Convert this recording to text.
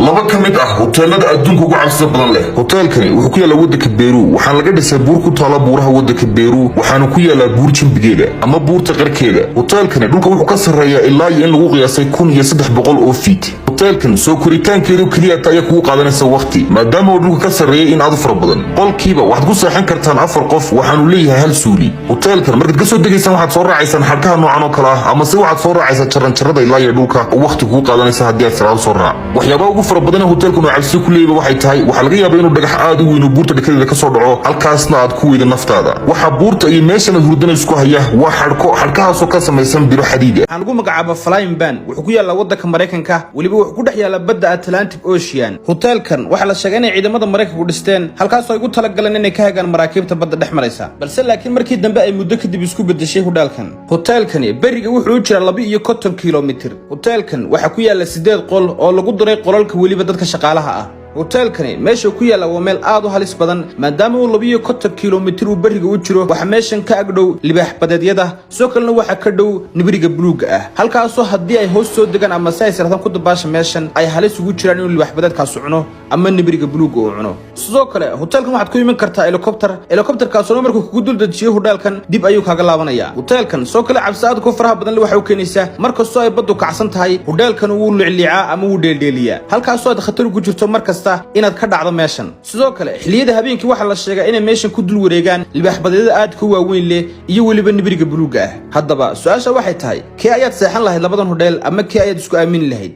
laba ka mid ah hoteelada adduunka ugu cabsida badan leh. hoteelkani wuxuu ku yaalaa waddanka Peru, waxaana laga dhisay buur ku taala buuraha waddanka Peru, waxaana ku yaalaa buur jimbigeeda ama buurta qarkeeda. hoteelkani dhulka wuxuu ka sarreeyaa ilaa in lagu qiyaasay 1300 oo feet. hoteelkan soo koritaankeedu kaliya ayaa kugu qaadanaysa waqti, maadaama uu dhulka ka sarreeyay in aad u fara badan. qolkiiba waxaad ku seexan kartaan 4 qof, waxaanu leeyahay hal suuli. hoteelkan markaad ka soo degaysaan waxaad soo raacaysaan xadhkaha noocan oo kale ah, ama se waxaad soo raacaysaa jaranjarada ilaa iyo dhulka oo waqti kugu qaadanaysa haddii aad salaad soo raac. waxyaabaha ugu fara badan ee hoteelkan uu cabsi ku leeyahay waxay tahay waxaa laga yaabaa inuu dhagax aad u weyn oo buurta dhexdeeda ka soo dhaco, halkaasna aad ku weydo naftaada. waxaa buurta iyo meeshan aad hurdana isku haya waa xadhkahaasoo ka samaysan biro xadiid ah. waxaan lagu magacaabaa Flying Ban, wuxuu ku yaalaa waddanka Mareykanka, weliba wuxuu ku dhex yaalaa badda Atlantic Ocean. hoteelkan waxaa la sheegay inay ciidamada Mareykanku dhisteen halkaasoo ay ugu talagaleen inay ka hagaan maraakiibta badda dhex maraysa, balse laakiin markii dambe ay muddo kadib isku bedeshay hudhaalkan. hoteelkani beriga wuxuu u jiraa 52 kilomitir. hoteelkan waxaa ku yaala 8 qol oo lagu diray qolalka weliba dadka shaqaalaha ah. hoteelkani meesha ku yaala waa meel aad u halis badan, maadaama uu 52 kilomitir uu beriga u jiro. waxa meeshan ka agdhow libaax badeedyada, soo kalena waxa ka dhow nibriga buluuga ah, halkaasoo haddii ay hoos soo degaan ama si ay sirtan ku dabaasha meeshan ay halis ugu jiraan inuu libaax badeedkaas cuno ama nibriga buluuga uu cuno. sidoo kale hoteelkan waxaad ku iman kartaa helicopterkaasoo markuu kugu dul dejiyo hudhaalkan dib ayuu kaaga laabanaya. hoteelkan soo kale cabsi aad ku faraha badan waxa uu keenaysaa markastoo ay baddu kacsan tahay hudhaalkan wuu licliicaa ama wuu dheeldheeliyaa, halkaasoo aad khatar ugu jirto markasta inaad ka dhacdo meeshan. sidoo kale xilliyada habeenkii waxaa la sheegaa inay meeshan ku dul wareegaan libaax badeedyada aad ka waaweyn leh iyo weliba nibriga buluuga ah. haddaba su-aasha waxay tahay kee ayaad seexan lahayd labadan hodheel, ama kee ayaad isku aamini lahayd?